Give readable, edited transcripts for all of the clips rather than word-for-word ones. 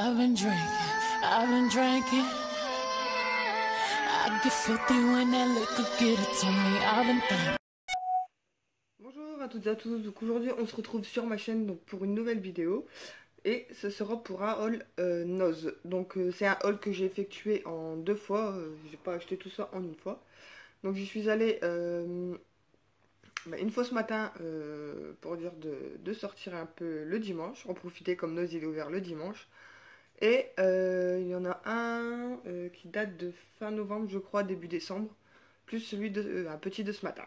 I've been drinking. I get filthy when that liquor get it to me. I've been thinking. Bonjour à toutes et à tous, donc aujourd'hui on se retrouve sur ma chaîne donc pour une nouvelle vidéo et ce sera pour un haul Nose. Donc c'est un haul que j'ai effectué en deux fois, j'ai pas acheté tout ça en une fois. Donc j'y suis allée une fois ce matin pour dire de sortir un peu le dimanche, en profiter comme Nose il est ouvert le dimanche. Et il y en a un qui date de fin novembre je crois, début décembre, plus celui de un petit de ce matin.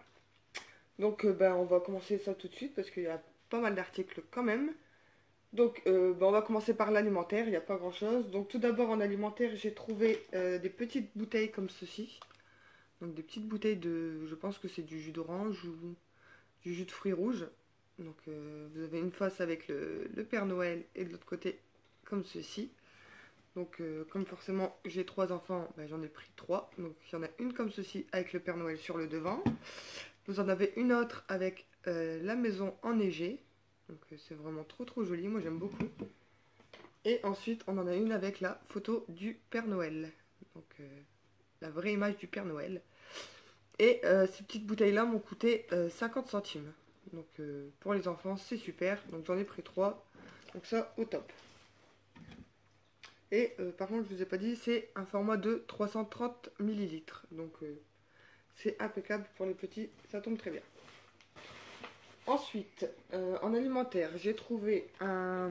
Donc on va commencer ça tout de suite parce qu'il y a pas mal d'articles quand même. Donc on va commencer par l'alimentaire, il n'y a pas grand chose. Donc tout d'abord en alimentaire j'ai trouvé des petites bouteilles comme ceci. Donc des petites bouteilles de, je pense que c'est du jus d'orange ou du jus de fruits rouges. Donc vous avez une face avec le Père Noël et de l'autre côté comme ceci. Donc comme forcément j'ai 3 enfants, j'en ai pris 3. Donc il y en a une comme ceci avec le Père Noël sur le devant. Vous en avez une autre avec la maison enneigée. Donc c'est vraiment trop joli, moi j'aime beaucoup. Et ensuite on en a une avec la photo du Père Noël. Donc la vraie image du Père Noël. Et ces petites bouteilles là m'ont coûté 50 centimes. Donc pour les enfants c'est super. Donc j'en ai pris 3. Donc ça au top. Et par contre je vous ai pas dit, c'est un format de 330 ml. Donc c'est impeccable pour les petits, ça tombe très bien. Ensuite, en alimentaire, j'ai trouvé un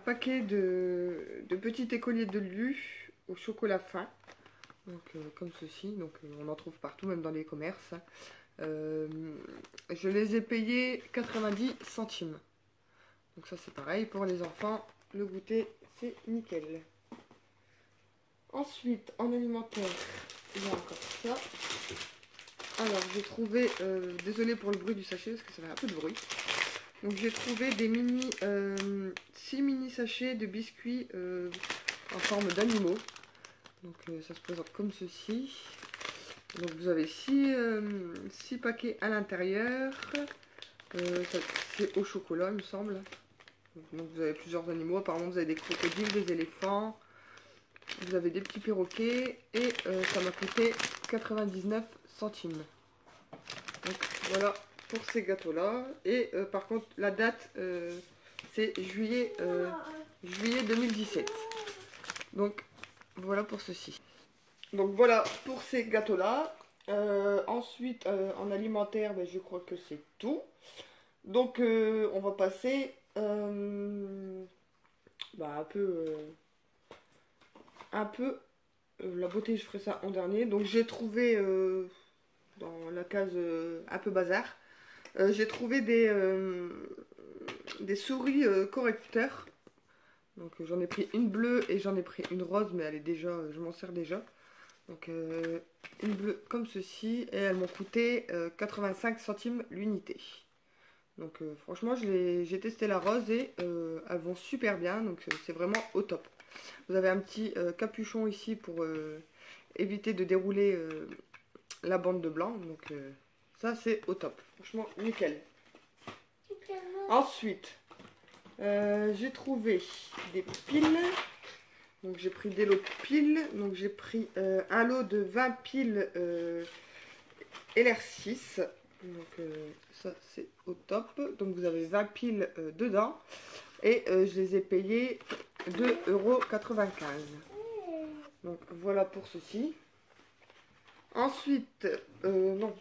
paquet de petits écoliers de Lu au chocolat fin. Donc comme ceci, donc on en trouve partout, même dans les commerces. Je les ai payés 90 centimes. Donc ça c'est pareil pour les enfants, le goûter c'est nickel. Ensuite, en alimentaire, il y a encore ça. Alors, j'ai trouvé, désolé pour le bruit du sachet, parce que ça fait un peu de bruit. Donc, j'ai trouvé des 6 mini sachets de biscuits en forme d'animaux. Donc, ça se présente comme ceci. Donc, vous avez 6 paquets à l'intérieur. C'est au chocolat, il me semble. Donc, vous avez plusieurs animaux. Apparemment, vous avez des crocodiles, des éléphants. Vous avez des petits perroquets et ça m'a coûté 99 centimes. Donc voilà pour ces gâteaux là. Et par contre la date c'est juillet 2017. Donc voilà pour ceci. Donc voilà pour ces gâteaux là. Ensuite en alimentaire je crois que c'est tout. Donc on va passer un peu la beauté, je ferai ça en dernier. Donc j'ai trouvé dans la case un peu bazar, j'ai trouvé des souris correcteurs. Donc j'en ai pris une bleue et j'en ai pris une rose, mais elle est déjà, je m'en sers déjà. Donc une bleue comme ceci et elles m'ont coûté 85 centimes l'unité. Donc franchement j'ai testé la rose et elles vont super bien, donc c'est vraiment au top. Vous avez un petit capuchon ici pour éviter de dérouler la bande de blanc. Donc ça c'est au top. Franchement nickel. Ensuite j'ai trouvé des piles. Donc j'ai pris des lots de piles. Donc j'ai pris un lot de 20 piles LR6. Donc ça c'est au top. Donc vous avez 20 piles dedans. Et je les ai payés 2,95 €. Donc voilà pour ceci. Ensuite, non,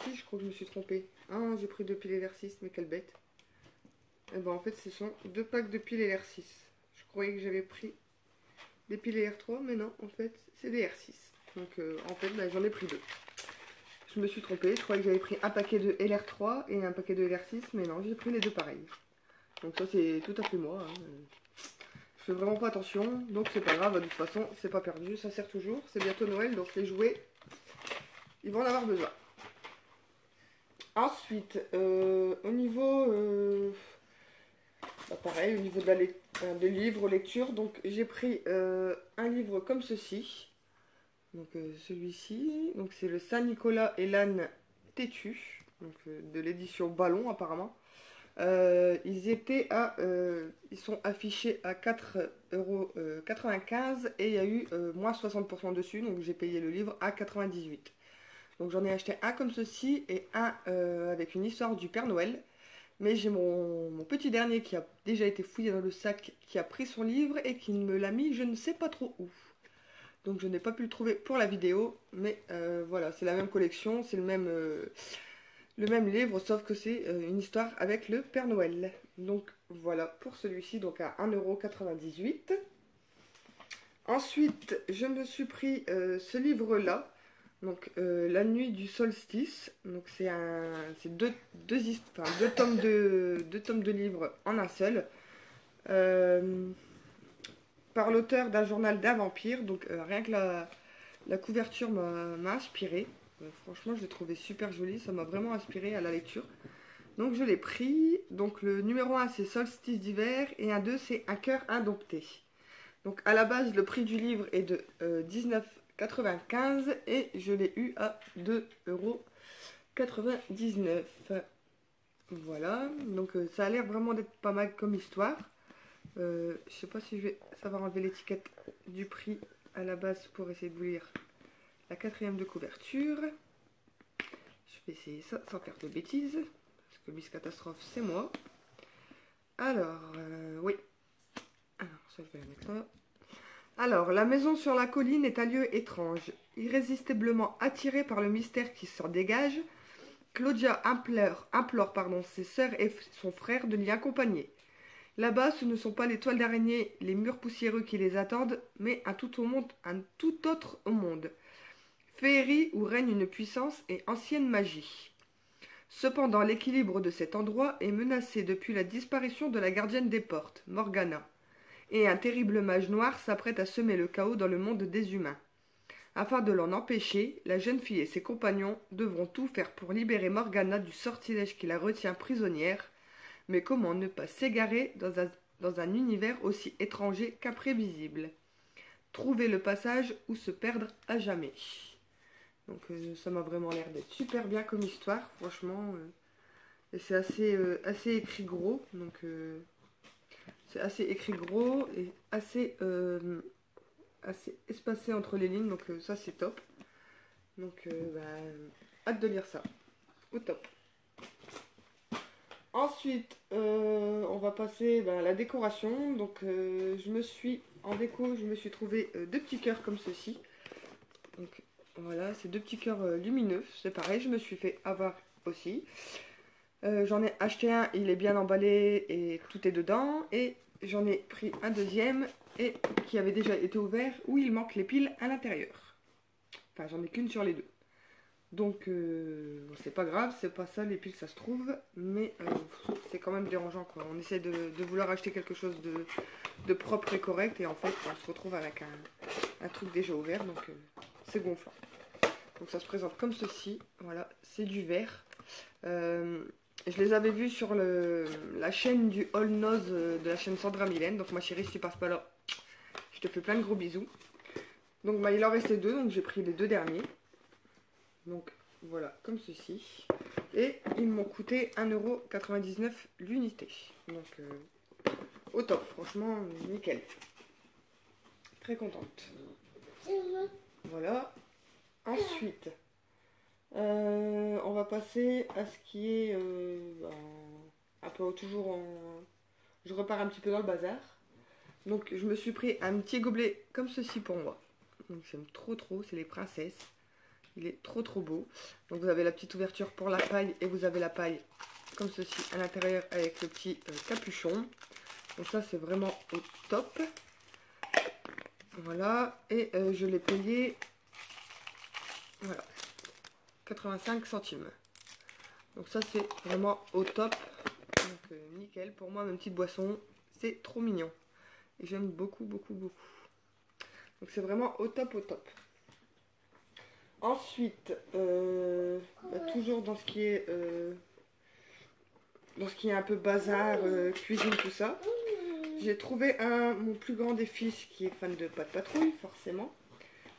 si je crois que je me suis trompée. Ah, j'ai pris 2 piles LR6, mais quelle bête. Et ben en fait ce sont 2 packs de piles LR6. Je croyais que j'avais pris des piles LR3, mais non, en fait c'est des R6. Donc en fait j'en ai pris 2. Je me suis trompée, je croyais que j'avais pris un paquet de LR3 et un paquet de LR6, mais non, j'ai pris les deux pareils. Donc ça c'est tout à fait moi. Hein. Je fais vraiment pas attention, donc c'est pas grave, de toute façon c'est pas perdu, ça sert toujours. C'est bientôt Noël, donc les jouets, ils vont en avoir besoin. Ensuite, au niveau, pareil, au niveau des livres, lecture, donc j'ai pris un livre comme ceci. Donc celui-ci, donc c'est le Saint-Nicolas et l'âne têtu, donc de l'édition Ballon apparemment. Ils sont affichés à 4,95 € et il y a eu moins 60% dessus, donc j'ai payé le livre à 98. Donc j'en ai acheté un comme ceci et un avec une histoire du Père Noël. Mais j'ai mon petit dernier qui a déjà été fouillé dans le sac, qui a pris son livre et qui me l'a mis je ne sais pas trop où. Donc je n'ai pas pu le trouver pour la vidéo, mais voilà, c'est la même collection, c'est le même livre, sauf que c'est une histoire avec le Père Noël. Donc voilà pour celui-ci, donc à 1,98 €. Ensuite, je me suis pris ce livre-là, donc La nuit du solstice. Donc c'est deux tomes de livres en un seul. Par l'auteur d'un journal d'un vampire. Donc rien que la couverture m'a inspiré. Franchement, je l'ai trouvé super joli. Ça m'a vraiment inspiré à la lecture. Donc je l'ai pris. Donc le numéro 1 c'est Solstice d'hiver et un 2 c'est Un cœur indompté. Donc à la base le prix du livre est de 19,95 € et je l'ai eu à 2,99 €. Voilà, donc ça a l'air vraiment d'être pas mal comme histoire. Je sais pas si je vais savoir enlever l'étiquette du prix à la base pour essayer de vous lire la 4e de couverture. Je vais essayer ça sans faire de bêtises, parce que Miss Catastrophe c'est moi. Alors, oui. Alors, ça je vais la mettre là. Alors, la maison sur la colline est un lieu étrange. Irrésistiblement attirée par le mystère qui s'en dégage, Claudia implore ses sœurs et son frère de l'y accompagner. Là-bas, ce ne sont pas les toiles d'araignée, les murs poussiéreux qui les attendent, mais un tout autre monde. Féerie où règne une puissance et ancienne magie. Cependant, l'équilibre de cet endroit est menacé depuis la disparition de la gardienne des portes, Morgana, et un terrible mage noir s'apprête à semer le chaos dans le monde des humains. Afin de l'en empêcher, la jeune fille et ses compagnons devront tout faire pour libérer Morgana du sortilège qui la retient prisonnière. Mais comment ne pas s'égarer dans un univers aussi étranger qu'imprévisible? Trouver le passage ou se perdre à jamais. Donc ça m'a vraiment l'air d'être super bien comme histoire, franchement. Et c'est assez écrit gros, donc c'est assez écrit gros et assez espacé entre les lignes, donc ça c'est top. Donc hâte de lire ça, au top. Ensuite, on va passer à la décoration. Donc, en déco, je me suis trouvé deux petits cœurs comme ceci. Donc, voilà, c'est deux petits cœurs lumineux. C'est pareil, je me suis fait avoir aussi. J'en ai acheté un, il est bien emballé et tout est dedans. Et j'en ai pris un deuxième et qui avait déjà été ouvert où il manque les piles à l'intérieur. Enfin, j'en ai qu'une sur les deux. Donc c'est pas grave, c'est pas ça, les piles ça se trouve, mais c'est quand même dérangeant quoi. On essaie de vouloir acheter quelque chose de propre et correct et en fait on se retrouve avec un truc déjà ouvert, donc c'est gonflant. Donc ça se présente comme ceci, voilà, c'est du verre. Je les avais vus sur la chaîne du All Nose de la chaîne Sandra Mylène, donc ma chérie si tu passes pas là, je te fais plein de gros bisous. Donc il en restait deux, donc j'ai pris les deux derniers. Donc voilà, comme ceci. Et ils m'ont coûté 1,99 € l'unité. Donc au top, franchement, nickel. Très contente. Voilà. Ensuite, on va passer à ce qui est un peu toujours en... Je repars un petit peu dans le bazar. Donc je me suis pris un petit gobelet comme ceci pour moi. Donc j'aime trop, c'est les princesses. Il est trop beau. Donc vous avez la petite ouverture pour la paille et vous avez la paille comme ceci à l'intérieur avec le petit capuchon. Donc ça c'est vraiment au top. Voilà. Et je l'ai payé, voilà, 85 centimes. Donc ça c'est vraiment au top. Donc nickel. Pour moi, ma petite boisson, c'est trop mignon. Et j'aime beaucoup. Donc c'est vraiment au top. Ensuite, toujours dans ce qui est un peu bazar, cuisine, tout ça, j'ai trouvé mon plus grand des fils qui est fan de Pat' Patrouille, forcément.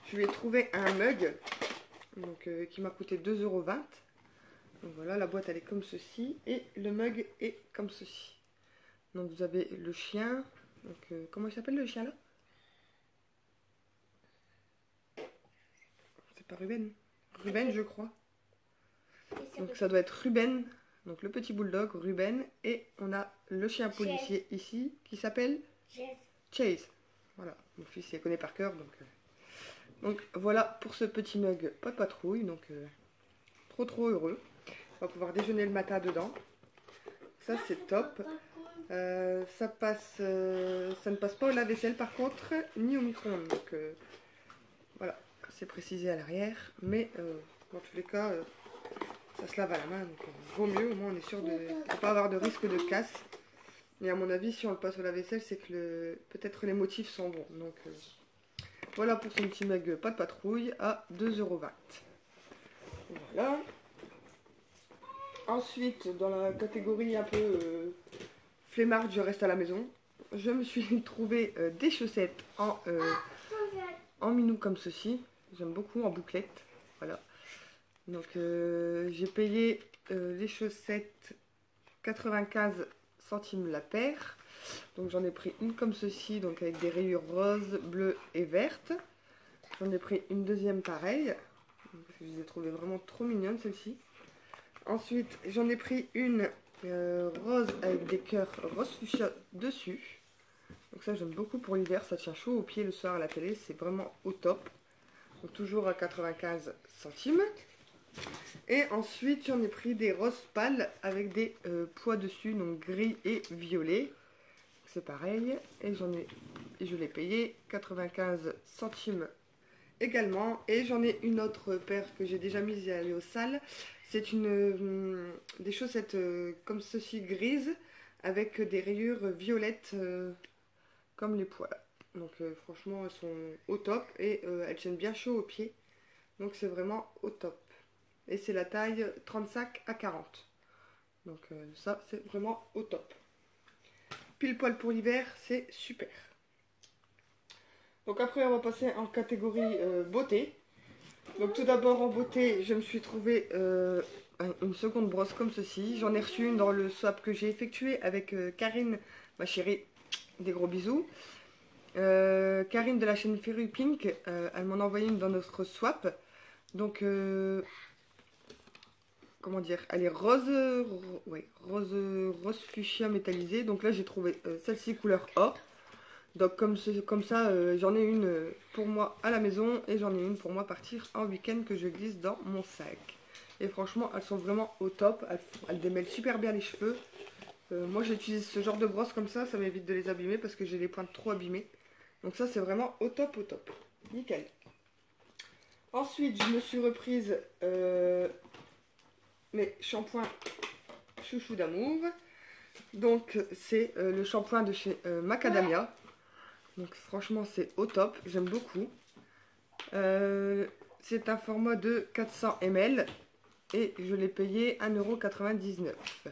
Je lui ai trouvé un mug donc, qui m'a coûté 2,20 €. Donc voilà, la boîte elle est comme ceci et le mug est comme ceci. Donc vous avez le chien. Donc comment il s'appelle le chien là? C'est pas Ruben? Ruben je crois. Donc ça doit être Ruben. Donc le petit bulldog, Ruben. Et on a le chien policier ici qui s'appelle Chase. Voilà, mon fils il connaît par cœur. Donc voilà pour ce petit mug pas de patrouille. Donc trop heureux. On va pouvoir déjeuner le matin dedans. Ça c'est top. Ça ne passe pas au lave-vaisselle par contre, ni au micro-ondes. Donc voilà, c'est précisé à l'arrière. Mais dans tous les cas, ça se lave à la main. Donc vaut mieux, au moins on est sûr de ne pas avoir de risque de casse. Et à mon avis, si on le passe au lave-vaisselle, c'est que peut-être les motifs sont bons. Donc voilà pour son petit mug pas de patrouille à 2,20 €. Voilà. Ensuite, dans la catégorie un peu flemmard, je reste à la maison. Je me suis trouvé des chaussettes en minou comme ceci. J'aime beaucoup en bouclette. Voilà. Donc j'ai payé les chaussettes 95 centimes la paire. Donc j'en ai pris une comme ceci, donc avec des rayures roses, bleues et vertes. J'en ai pris une deuxième pareille. Donc, je les ai trouvées vraiment trop mignonnes celle-ci. Ensuite, j'en ai pris une rose avec des cœurs rose fuchsia dessus. Donc ça, j'aime beaucoup pour l'hiver. Ça tient chaud aux pieds le soir à la télé. C'est vraiment au top. Donc toujours à 95 centimes. Et ensuite, j'en ai pris des roses pâles avec des pois dessus, donc gris et violet. C'est pareil. Et je l'ai payé 95 centimes également. Et j'en ai une autre paire que j'ai déjà mise à aller aux salles. C'est des chaussettes comme ceci grises avec des rayures violettes comme les poils. Donc franchement elles sont au top et elles tiennent bien chaud aux pieds. Donc c'est vraiment au top. Et c'est la taille 35 à 40. Donc ça c'est vraiment au top. Pile poil pour l'hiver, c'est super. Donc après on va passer en catégorie beauté. Donc tout d'abord en beauté, je me suis trouvé une seconde brosse comme ceci. J'en ai reçu une dans le swap que j'ai effectué avec Karine, ma chérie. Des gros bisous. Karine de la chaîne Ferru Pink, elle m'en a envoyé une dans notre swap. Donc, comment dire, elle est rose fuchsia métallisée. Donc là j'ai trouvé celle-ci couleur or. Donc comme ça, j'en ai une pour moi à la maison et j'en ai une pour moi partir en week-end que je glisse dans mon sac. Et franchement, elles sont vraiment au top. Elles démêlent super bien les cheveux. Moi, j'utilise ce genre de brosse comme ça m'évite de les abîmer parce que j'ai les pointes trop abîmées. Donc ça, c'est vraiment au top, au top. Nickel. Ensuite, je me suis reprise mes shampoings chouchou d'amour. Donc, c'est le shampoing de chez Macadamia. Donc franchement c'est au top, j'aime beaucoup. C'est un format de 400 ml et je l'ai payé 1,99 €.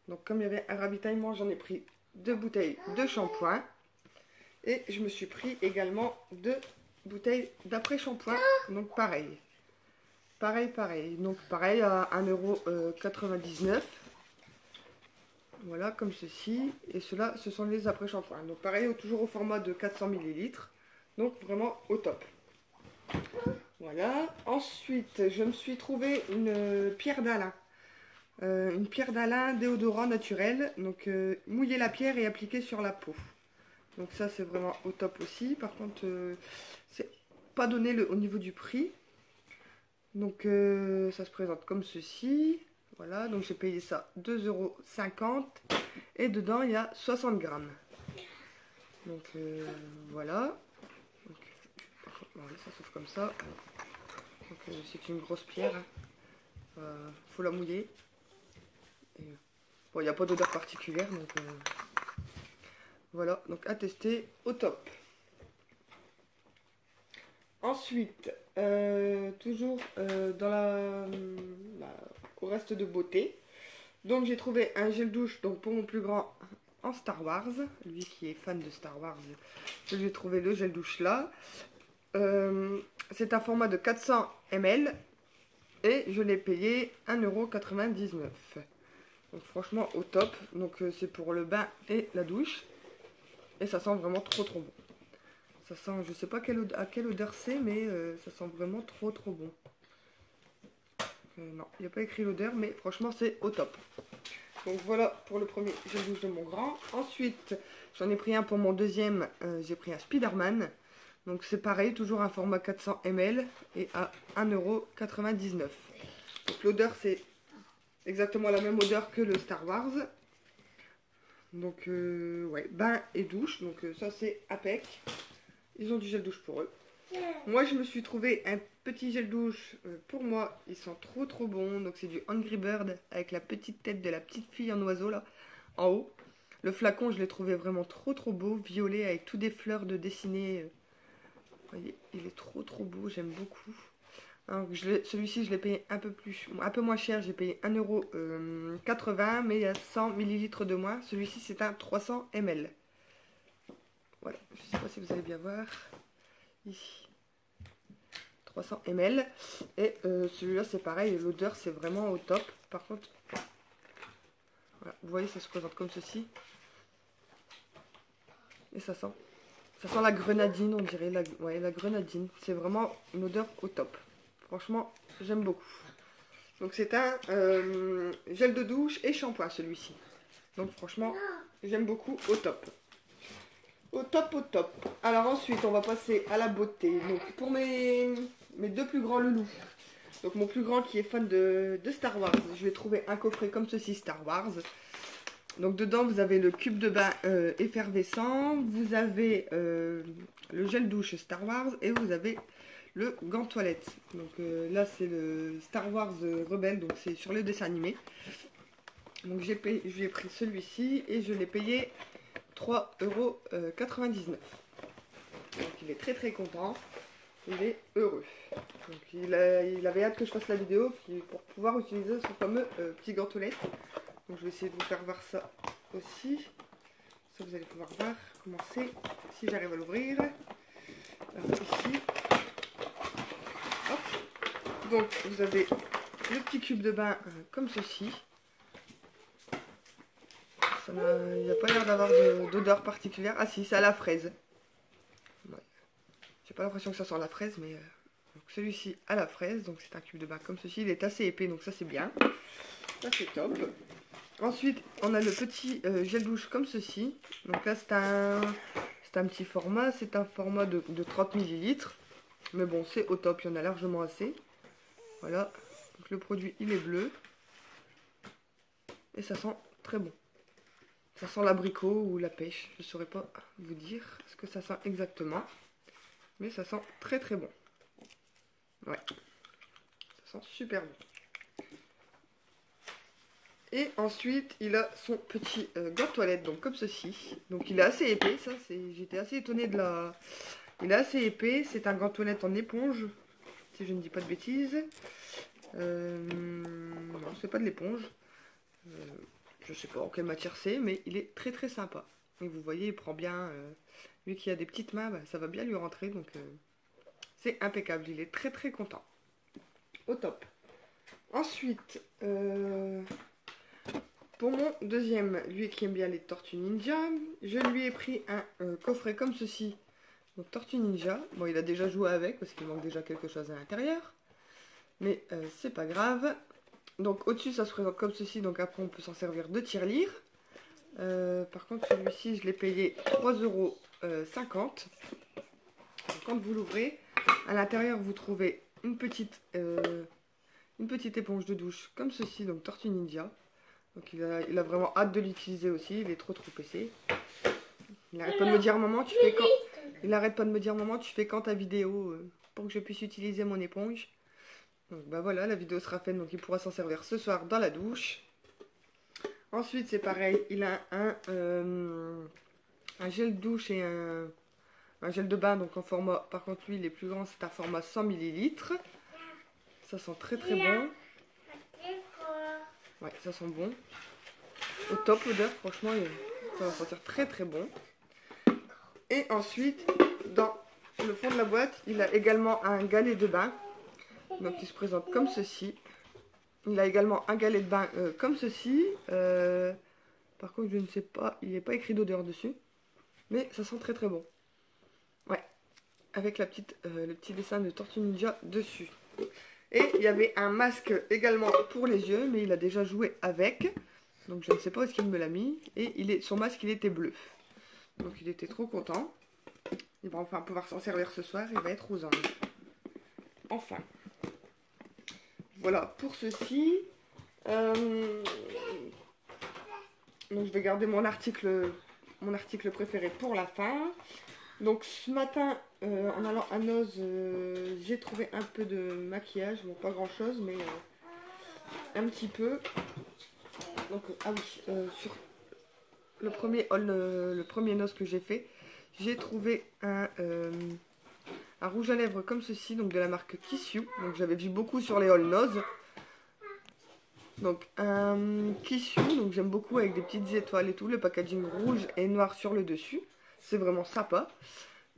Donc comme il y avait un ravitaillement, j'en ai pris 2 bouteilles de shampoing. Et je me suis pris également 2 bouteilles d'après-shampoing. Donc pareil. Pareil. Donc pareil à 1,99 €. Voilà, comme ceci. Et ceux-là, ce sont les après-shampoings. Donc pareil, toujours au format de 400 ml. Donc vraiment au top. Voilà. Ensuite, je me suis trouvé une pierre d'Alain. Une pierre d'Alain déodorant naturel. Donc mouiller la pierre et appliquer sur la peau. Donc ça, c'est vraiment au top aussi. Par contre, c'est pas donné au niveau du prix. Donc ça se présente comme ceci. Voilà, donc j'ai payé ça 2,50 € et dedans il y a 60 grammes. Donc voilà. Donc, voilà, ça s'ouvre comme ça. Donc c'est une grosse pierre. Faut la mouiller. Et, bon, il n'y a pas d'odeur particulière, donc voilà. Donc à tester au top. Ensuite, toujours au reste de beauté. Donc j'ai trouvé un gel douche donc pour mon plus grand en Star Wars. Lui qui est fan de Star Wars, je lui ai trouvé le gel douche là. C'est un format de 400 ml. Et je l'ai payé 1,99 €. Donc franchement au top. Donc c'est pour le bain et la douche. Et ça sent vraiment trop bon. Ça sent, je sais pas à quelle odeur c'est, mais ça sent vraiment trop bon. Non, il n'y a pas écrit l'odeur, mais franchement c'est au top. Donc voilà pour le premier gel douche de mon grand. Ensuite, j'en ai pris un pour mon deuxième. J'ai pris un Spiderman. Donc c'est pareil, toujours un format 400 ml et à 1,99 €. Donc l'odeur c'est exactement la même odeur que le Star Wars. Donc ouais, bain et douche. Donc ça c'est Apec. Ils ont du gel douche pour eux. Moi je me suis trouvé un petit gel douche pour moi. Ils sont trop bons. Donc c'est du Angry Bird avec la petite tête de la petite fille en oiseau là, en haut. Le flacon je l'ai trouvé vraiment trop beau. Violet avec tous des fleurs de dessinées. Vous voyez, il est trop beau. J'aime beaucoup. Celui-ci je l'ai payé un peu moins cher. J'ai payé 1,80 €. Mais il y a 100 ml de moins. Celui-ci c'est un 300 ml. Voilà, je ne sais pas si vous allez bien voir. Ici, 300 ml. Et celui-là, c'est pareil. L'odeur, c'est vraiment au top. Par contre, voilà, vous voyez, ça se présente comme ceci. Et ça sent la grenadine, on dirait. Ouais, la grenadine. C'est vraiment une odeur au top. Franchement, j'aime beaucoup. Donc, c'est un gel de douche et shampoing, celui-ci. Donc, franchement, j'aime beaucoup au top. Au top. Alors ensuite, on va passer à la beauté. Donc pour mes deux plus grands loulous. Donc mon plus grand qui est fan de Star Wars. Je vais trouver un coffret comme ceci, Star Wars. Donc dedans, vous avez le cube de bain effervescent. Vous avez le gel douche Star Wars. Et vous avez le gant toilette. Donc là, c'est le Star Wars Rebelle. Donc c'est sur le dessin animé. Donc je lui ai pris celui-ci. Et je l'ai payé 3,99 €. Donc il est très content. Il est heureux. Donc il avait hâte que je fasse la vidéo pour pouvoir utiliser son fameux petit gant toilette. Donc je vais essayer de vous faire voir ça aussi. Ça vous allez pouvoir voir comment c'est si j'arrive à l'ouvrir. Alors ici. Hop. Donc vous avez le petit cube de bain comme ceci. Il n'y a pas l'air d'avoir d'odeur particulière. Ah si, c'est à la fraise. Ouais. J'ai pas l'impression que ça sent la fraise, mais celui-ci à la fraise. Donc c'est un cube de bain comme ceci. Il est assez épais, donc ça c'est bien. Ça c'est top. Ensuite, on a le petit gel douche comme ceci. Donc là c'est un petit format. C'est un format de 30 ml. Mais bon, c'est au top. Il y en a largement assez. Voilà. Donc le produit, il est bleu. Et ça sent très bon. Ça sent l'abricot ou la pêche. Je ne saurais pas vous dire ce que ça sent exactement. Mais ça sent très bon. Ouais. Ça sent super bon. Et ensuite, il a son petit gant de toilette. Donc comme ceci. Donc il est assez épais. Ça, j'étais assez étonnée de la... Il est assez épais. C'est un gant de toilette en éponge. Si je ne dis pas de bêtises. Non, c'est pas de l'éponge. Je sais pas en quelle matière c'est, mais il est très sympa. Et vous voyez, il prend bien, lui qui a des petites mains, ça va bien lui rentrer, donc c'est impeccable. Il est très content. Au top. Ensuite, pour mon deuxième, lui qui aime bien les Tortues Ninja, je lui ai pris un coffret comme ceci. Donc Tortue Ninja. Bon, il a déjà joué avec, parce qu'il manque déjà quelque chose à l'intérieur. Mais c'est pas grave. Donc au-dessus ça se présente comme ceci, donc après on peut s'en servir de tirelire. Par contre celui-ci je l'ai payé 3,50 €. Quand vous l'ouvrez, à l'intérieur vous trouvez une petite éponge de douche comme ceci, donc Tortue Ninja. Donc il a vraiment hâte de l'utiliser aussi, il est trop pressé. Il n'arrête pas de me dire maman tu fais quand. Il arrête pas de me dire maman tu fais quand ta vidéo pour que je puisse utiliser mon éponge. Donc bah voilà, la vidéo sera faite, donc il pourra s'en servir ce soir dans la douche. Ensuite c'est pareil, il a un gel douche et un gel de bain, donc en format, par contre lui il est plus grand, c'est un format 100 ml. Ça sent très bon. Ouais, ça sent bon. Au top l'odeur, franchement, ça va sentir très bon. Et ensuite, dans le fond de la boîte, il a également un galet de bain. Donc il se présente comme ceci. Il a également un galet de bain comme ceci. Par contre je ne sais pas, il n'est pas écrit d'odeur dessus. Mais ça sent très très bon. Ouais. Avec le petit dessin de Tortue Ninja dessus. Et il y avait un masque également pour les yeux, mais il a déjà joué avec. Donc je ne sais pas où est-ce qu'il me l'a mis. Et son masque il était bleu. Donc il était trop content. Il va enfin pouvoir s'en servir ce soir. Il va être aux anges. Enfin. Voilà pour ceci. Donc je vais garder mon article préféré pour la fin. Donc ce matin, en allant à Noz, j'ai trouvé un peu de maquillage. Bon, pas grand chose, mais un petit peu. Donc, ah oui, sur le premier Noz que j'ai fait, j'ai trouvé un rouge à lèvres comme ceci, donc de la marque Kiss You. Donc j'avais vu beaucoup sur les hauls Noz. Donc un Kiss You, donc j'aime beaucoup avec des petites étoiles et tout. Le packaging rouge et noir sur le dessus. C'est vraiment sympa.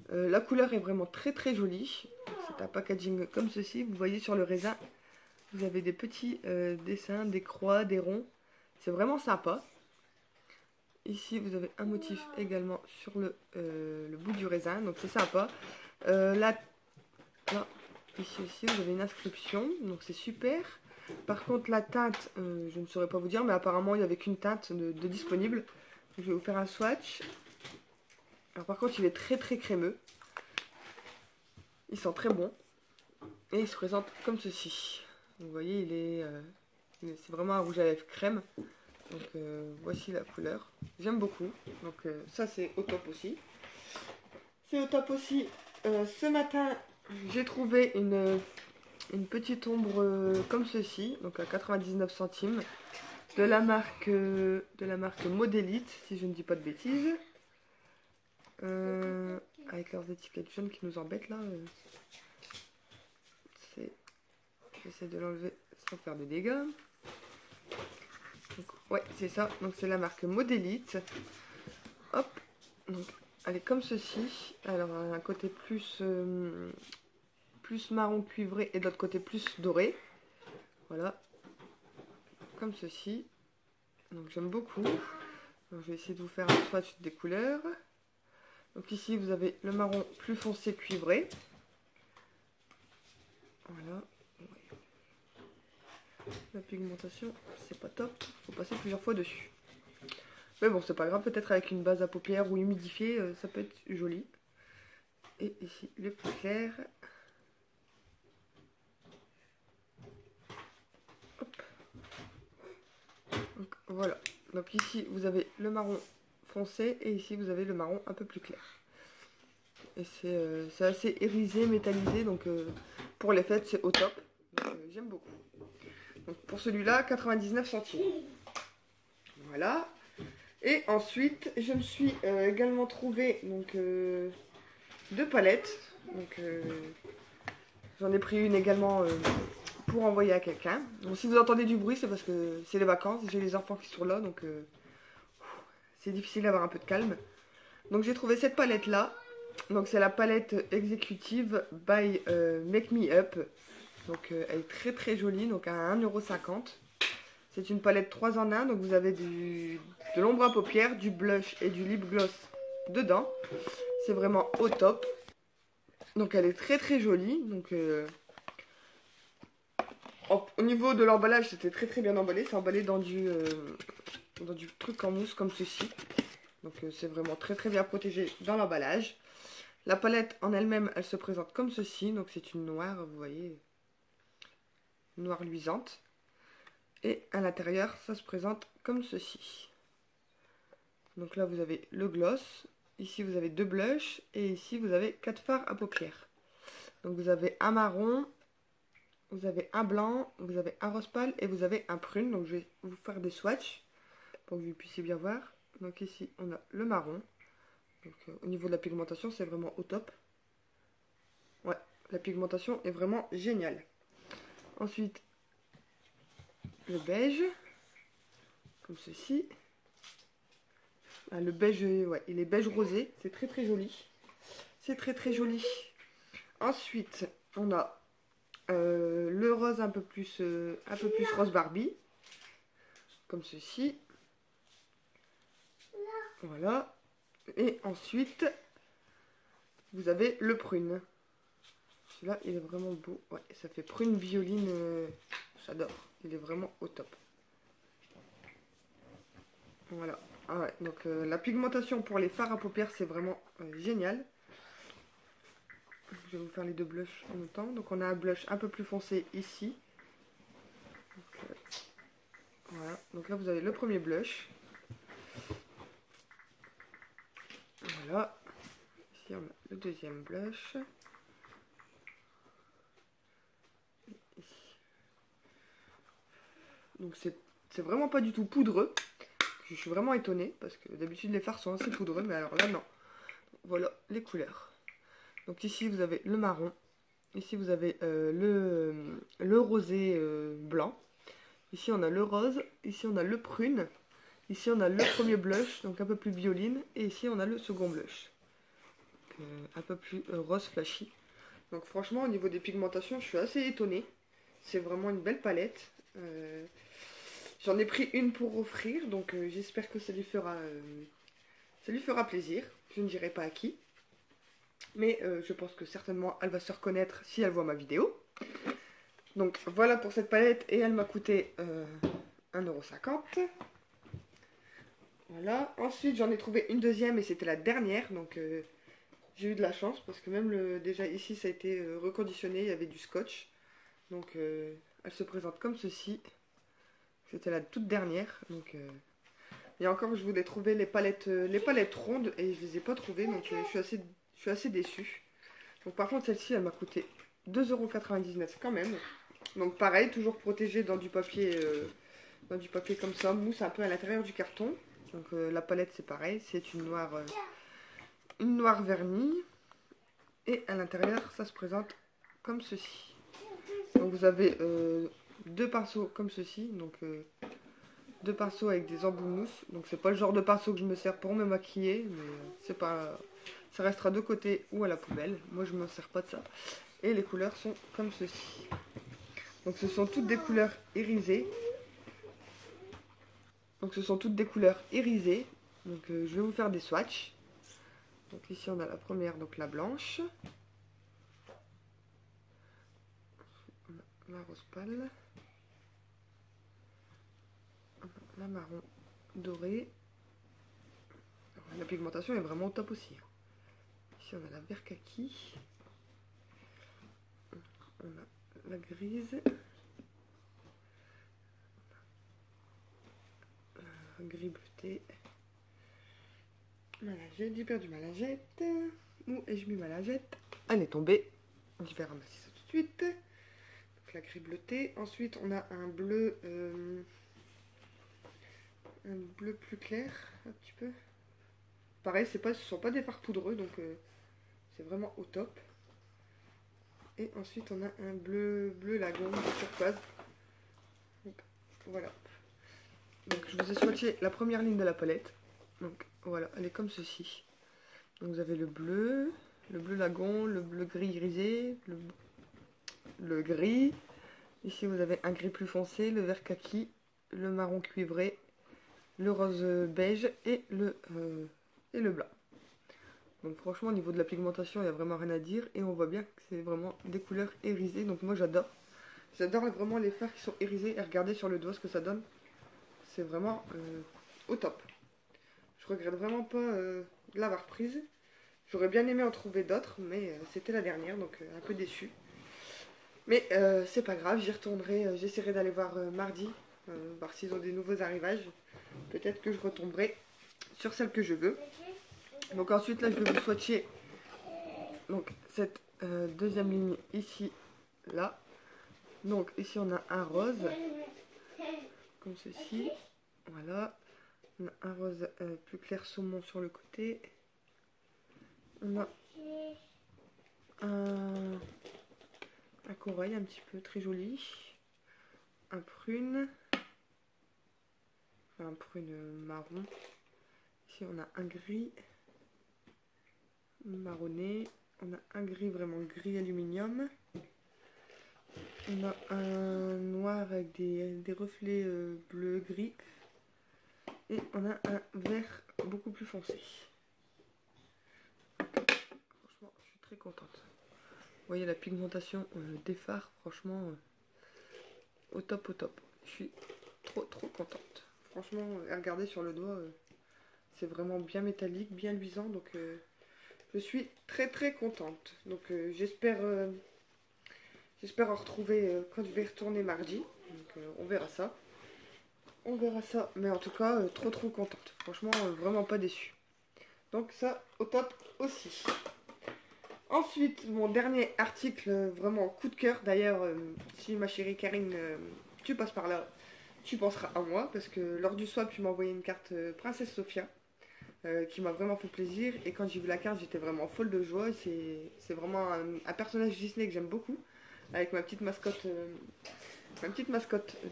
La couleur est vraiment très très jolie. C'est un packaging comme ceci. Vous voyez sur le raisin, vous avez des petits dessins, des croix, des ronds. C'est vraiment sympa. Ici vous avez un motif également sur le bout du raisin. Donc c'est sympa. Là, ici aussi vous avez une inscription. Donc c'est super. Par contre la teinte, je ne saurais pas vous dire. Mais apparemment il n'y avait qu'une teinte de disponible. Donc, je vais vous faire un swatch. Alors par contre il est très très crémeux. Il sent très bon. Et il se présente comme ceci. Donc, vous voyez c'est vraiment un rouge à lèvres crème. Donc voici la couleur. J'aime beaucoup. Donc ça c'est au top aussi. C'est au top aussi. Ce matin j'ai trouvé une petite ombre comme ceci. Donc à 99 centimes. De la marque Modélite, si je ne dis pas de bêtises. Avec leurs étiquettes jaunes qui nous embêtent là. J'essaie de l'enlever sans faire de dégâts. Donc, ouais, c'est ça. Donc c'est la marque Modélite. Hop. Donc elle est comme ceci. Alors elle a un côté plus marron cuivré et de l'autre côté plus doré. Voilà. Comme ceci. Donc j'aime beaucoup. Donc, je vais essayer de vous faire un swatch des couleurs. Donc ici vous avez le marron plus foncé cuivré. Voilà. La pigmentation c'est pas top. Faut passer plusieurs fois dessus. Mais bon c'est pas grave. Peut-être avec une base à paupières ou humidifiée ça peut être joli. Et ici le plus clair. Hop. Donc voilà. Donc ici vous avez le marron foncé et ici vous avez le marron un peu plus clair. Et c'est assez irisé, métallisé, donc pour les fêtes c'est au top. J'aime beaucoup. Donc pour celui-là, 99 centimes. Voilà. Et ensuite, je me suis également trouvé donc, 2 palettes. Donc j'en ai pris une également pour envoyer à quelqu'un. Donc si vous entendez du bruit, c'est parce que c'est les vacances. J'ai les enfants qui sont là, donc c'est difficile d'avoir un peu de calme. Donc j'ai trouvé cette palette là. Donc c'est la palette exécutive by Make Me Up. Donc elle est très très jolie, donc à 1,50 €. C'est une palette 3 en 1, donc vous avez de l'ombre à paupières, du blush et du lip gloss dedans. C'est vraiment au top. Donc elle est très très jolie. Donc au niveau de l'emballage, c'était très très bien emballé. C'est emballé dans du truc en mousse comme ceci. Donc c'est vraiment très très bien protégé dans l'emballage. La palette en elle-même, elle se présente comme ceci. Donc c'est une noire, vous voyez, noire luisante. Et à l'intérieur, ça se présente comme ceci. Donc là, vous avez le gloss. Ici, vous avez 2 blushs. Et ici, vous avez 4 fards à paupières. Donc vous avez un marron, vous avez un blanc, vous avez un rose pâle et vous avez un prune. Donc je vais vous faire des swatchs pour que vous puissiez bien voir. Donc ici, on a le marron. Donc, au niveau de la pigmentation, c'est vraiment au top. Ouais, la pigmentation est vraiment géniale. Ensuite, le beige, comme ceci. Ah, le beige, ouais, il est beige rosé. C'est très très joli. C'est très très joli. Ensuite, on a le rose un peu plus rose Barbie, comme ceci. Voilà. Et ensuite, vous avez le prune. Celui-là, il est vraiment beau. Ouais, ça fait prune violine. J'adore. Il est vraiment au top. Voilà. Ah ouais, donc la pigmentation pour les fards à paupières, c'est vraiment génial. Je vais vous faire les deux blushs en même temps. Donc on a un blush un peu plus foncé ici. Donc, voilà. Donc là, vous avez le premier blush. Voilà. Ici, on a le deuxième blush. Ici. Donc c'est vraiment pas du tout poudreux. Je suis vraiment étonnée parce que d'habitude les fards sont assez poudreux, mais alors là non. Voilà les couleurs. Donc ici vous avez le marron. Ici vous avez le rosé blanc. Ici on a le rose. Ici on a le prune. Ici on a le premier blush, donc un peu plus violine. Et ici on a le second blush. Un peu plus rose flashy. Donc franchement au niveau des pigmentations je suis assez étonnée. C'est vraiment une belle palette. J'en ai pris une pour offrir, donc j'espère que ça lui fera plaisir. Je ne dirai pas à qui. Mais je pense que certainement elle va se reconnaître si elle voit ma vidéo. Donc voilà pour cette palette et elle m'a coûté 1,50 €. Voilà. Ensuite j'en ai trouvé une deuxième et c'était la dernière. Donc j'ai eu de la chance parce que même déjà ici ça a été reconditionné, il y avait du scotch. Donc elle se présente comme ceci. C'était la toute dernière. Donc et encore je voulais trouver les palettes rondes et je les ai pas trouvées. Donc je suis assez déçue. Donc par contre celle-ci elle m'a coûté 2,99 € quand même. Donc pareil, toujours protégée dans du papier comme ça, mousse un peu à l'intérieur du carton. Donc la palette c'est pareil, c'est une noire vernie. Et à l'intérieur ça se présente comme ceci. Donc vous avez deux pinceaux comme ceci. Donc deux pinceaux avec des embouts mousse. Donc c'est pas le genre de pinceau que je me sers pour me maquiller. Mais c'est pas... ça restera de côté ou à la poubelle. Moi je me sers pas de ça. Et les couleurs sont comme ceci. Donc ce sont toutes des couleurs irisées. Donc je vais vous faire des swatchs. Donc ici on a la première, donc la blanche. On a la rose pâle. La marron dorée. Alors, la pigmentation est vraiment au top aussi. Ici on a la vert kaki. On a la grise. Gris bleuté. Malagette, j'ai perdu ma lingette. Où ai-je mis ma lingette? Elle est tombée. Je vais ramasser ça tout de suite. Donc la gris bleutée. Ensuite on a un bleu plus clair, un petit peu. Pareil, ce sont pas des fards poudreux, donc c'est vraiment au top. Et ensuite on a un bleu lagon turquoise. Donc voilà. Donc je vous ai swatché la première ligne de la palette. Donc voilà, elle est comme ceci. Donc vous avez le bleu lagon, le bleu gris irisé, le gris. Ici vous avez un gris plus foncé, le vert kaki, le marron cuivré, le rose beige et le blanc. Donc franchement au niveau de la pigmentation il n'y a vraiment rien à dire. Et on voit bien que c'est vraiment des couleurs irisées. Donc moi j'adore. J'adore vraiment les fards qui sont irisés. Et regardez sur le doigt ce que ça donne. C'est vraiment au top. Je regrette vraiment pas de l'avoir prise. J'aurais bien aimé en trouver d'autres, mais c'était la dernière, donc un peu déçue. Mais c'est pas grave, j'y retournerai. J'essaierai d'aller voir mardi, voir s'ils ont des nouveaux arrivages. Peut-être que je retomberai sur celle que je veux. Donc ensuite, là, je vais vous swatcher donc, cette deuxième ligne ici, là. Donc ici, on a un rose, comme ceci. Voilà. On a un rose plus clair saumon sur le côté. On a un corail un petit peu très joli. Un prune. Enfin, un prune marron. Ici on a un gris marronné. On a un gris vraiment gris aluminium. On a un noir avec des reflets bleu-gris. Et on a un vert beaucoup plus foncé. Franchement, je suis très contente. Vous voyez la pigmentation des fards, franchement, au top, au top. Je suis trop contente. Franchement, regardez sur le doigt, c'est vraiment bien métallique, bien luisant. Donc, je suis très contente. Donc, j'espère en retrouver quand je vais retourner mardi. Donc, on verra ça. On verra ça. Mais en tout cas, trop contente. Franchement, vraiment pas déçue. Donc ça, au top aussi. Ensuite, mon dernier article, vraiment coup de cœur. D'ailleurs, si ma chérie Karine, tu passes par là, tu penseras à moi. Parce que lors du swap, tu m'as envoyé une carte Princesse Sophia. Qui m'a vraiment fait plaisir. Et quand j'ai vu la carte, j'étais vraiment folle de joie. C'est vraiment un personnage Disney que j'aime beaucoup. Avec ma petite mascotte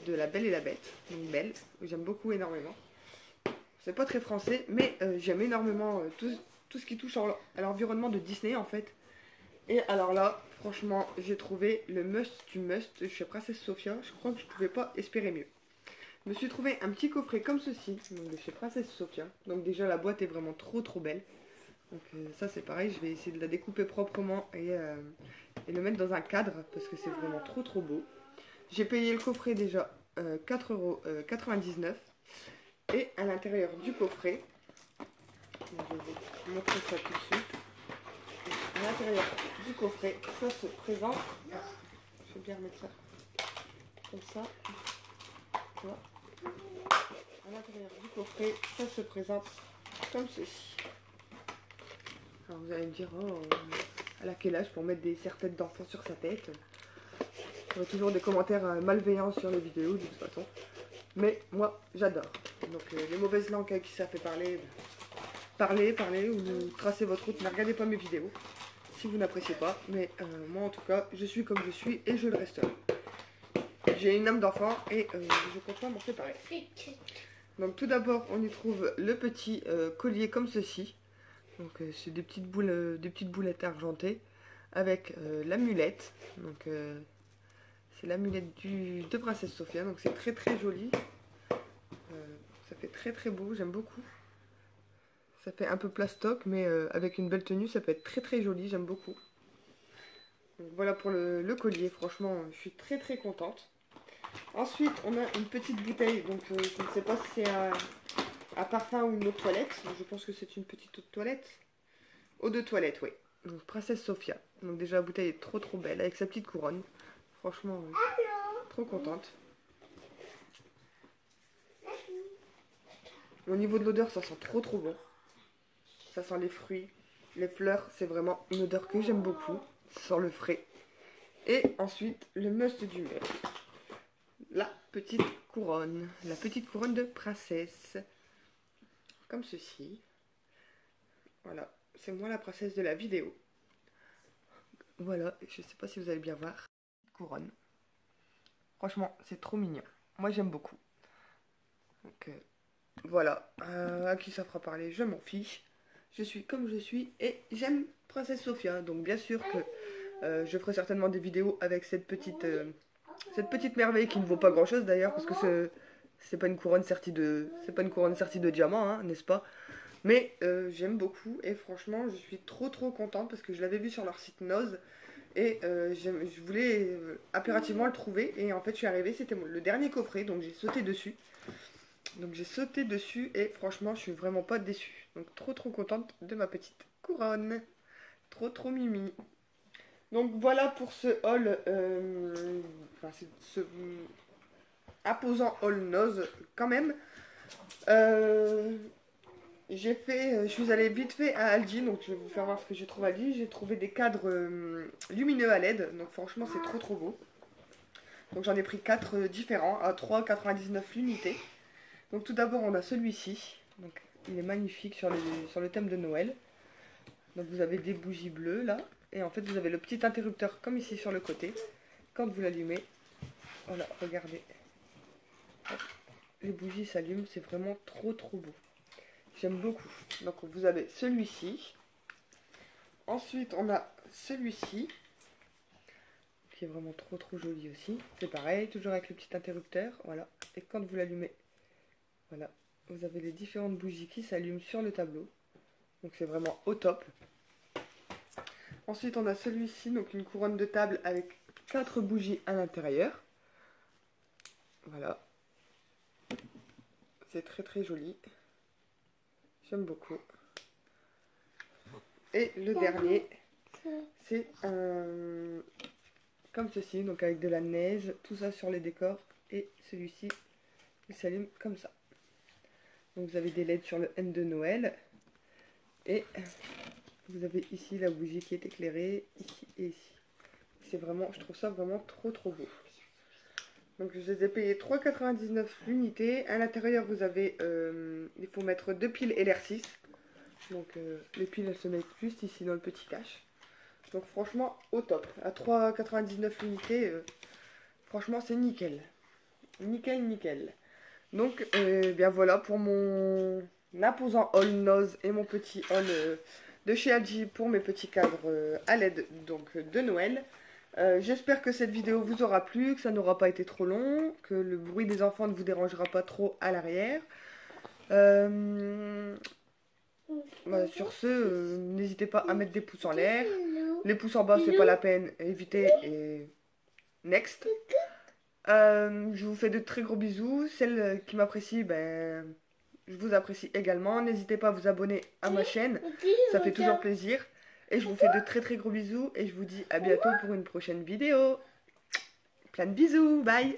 de La Belle et la Bête. Donc Belle, que j'aime beaucoup énormément. C'est pas très français, mais j'aime énormément tout ce qui touche à l'environnement de Disney en fait. Et alors là, franchement, j'ai trouvé le must du must chez Princesse Sophia. Je crois que je pouvais pas espérer mieux. Je me suis trouvé un petit coffret comme ceci, donc de chez Princesse Sophia. Donc déjà la boîte est vraiment trop belle. Donc ça c'est pareil, je vais essayer de la découper proprement et le mettre dans un cadre parce que c'est vraiment trop beau. J'ai payé le coffret déjà 4,99 €. Et à l'intérieur du coffret, je vais vous montrer ça tout de suite. À l'intérieur du coffret, ça se présente. Je vais bien remettre ça comme ça. Voilà. À l'intérieur du coffret, ça se présente comme ceci. Alors vous allez me dire, oh, elle a quel âge pour mettre des serre-têtes d'enfant sur sa tête? Il y a toujours des commentaires malveillants sur les vidéos de toute façon. Mais moi, j'adore. Donc les mauvaises langues à qui ça fait parler, parlez ou tracez votre route. Ne regardez pas mes vidéos si vous n'appréciez pas. Mais moi en tout cas, je suis comme je suis et je le resterai. J'ai une âme d'enfant et je compte pas m'en séparer. Donc tout d'abord, on y trouve le petit collier comme ceci. Donc c'est des petites boulettes argentées avec l'amulette. Donc c'est l'amulette de Princesse Sophia. Donc c'est très joli. Ça fait très beau, j'aime beaucoup. Ça fait un peu plastoc, mais avec une belle tenue, ça peut être très joli, j'aime beaucoup. Donc voilà pour le collier, franchement, je suis très contente. Ensuite, on a une petite bouteille, donc je ne sais pas si c'est un parfum ou une eau de toilette. Je pense que c'est une petite eau de toilette. Eau de toilette, oui. Donc Princesse Sophia. Donc déjà la bouteille est trop belle, avec sa petite couronne. Franchement, trop contente. Au niveau de l'odeur, ça sent trop bon. Ça sent les fruits, les fleurs. C'est vraiment une odeur que j'aime beaucoup. Ça sent le frais. Et ensuite, le must du must. La petite couronne. La petite couronne de princesse. Comme ceci. Voilà. C'est moi la princesse de la vidéo. Voilà. Je sais pas si vous allez bien voir. Couronne. Franchement, c'est trop mignon. Moi, j'aime beaucoup. Donc, voilà. À qui ça fera parler, je m'en fiche. Je suis comme je suis et j'aime Princesse Sophia. Donc, bien sûr que je ferai certainement des vidéos avec cette petite merveille qui ne vaut pas grand chose d'ailleurs. Parce que c'est pas une couronne sertie de diamants, hein, n'est-ce pas? Mais j'aime beaucoup et franchement, je suis trop contente parce que je l'avais vu sur leur site Noz. Et je voulais impérativement le trouver. Et en fait, je suis arrivée, c'était le dernier coffret. Donc, j'ai sauté dessus. Et franchement, je suis vraiment pas déçue. Donc, trop contente de ma petite couronne. Trop mimi. Donc, voilà pour ce haul. Ce imposant haul Noz quand même. Je suis allée vite fait à Aldi, donc je vais vous faire voir ce que j'ai trouvé à Aldi. J'ai trouvé des cadres lumineux à LED, donc franchement c'est trop beau. Donc j'en ai pris 4 différents à 3,99 € l'unité. Donc tout d'abord on a celui-ci, donc il est magnifique sur le thème de Noël. Donc vous avez des bougies bleues là, et en fait vous avez le petit interrupteur comme ici sur le côté. Quand vous l'allumez, voilà, regardez. Hop, les bougies s'allument, c'est vraiment trop beau. J'aime beaucoup. Donc vous avez celui-ci. Ensuite on a celui-ci. qui est vraiment trop joli aussi. C'est pareil, toujours avec le petit interrupteur, voilà. Et quand vous l'allumez, voilà, vous avez les différentes bougies qui s'allument sur le tableau. Donc c'est vraiment au top. Ensuite on a celui-ci, donc une couronne de table avec 4 bougies à l'intérieur. Voilà. C'est très joli. J'aime beaucoup. Et le dernier, c'est un... comme ceci, donc avec de la neige, tout ça sur les décors. Et celui-ci, il s'allume comme ça. Donc vous avez des LED sur le M de Noël. Et vous avez ici la bougie qui est éclairée, ici et ici. C'est vraiment, je trouve ça vraiment trop beau. Donc je les ai payés 3,99 l'unité. À l'intérieur vous avez, il faut mettre 2 piles LR6. Donc les piles elles se mettent juste ici dans le petit cache. Donc franchement au top. À 3,99 l'unité, franchement c'est nickel. Nickel. Donc bien voilà pour mon imposant haul Nose et mon petit haul de chez Aldi pour mes petits cadres à LED donc de Noël. J'espère que cette vidéo vous aura plu, que ça n'aura pas été trop long, que le bruit des enfants ne vous dérangera pas trop à l'arrière. Bah, sur ce, n'hésitez pas à mettre des pouces en l'air. Les pouces en bas, c'est pas la peine, évitez et next. Je vous fais de très gros bisous. Celles qui m'apprécient, ben, je vous apprécie également. N'hésitez pas à vous abonner à ma chaîne, ça fait toujours plaisir. Et je vous fais de très gros bisous et je vous dis à bientôt pour une prochaine vidéo. Plein de bisous, bye!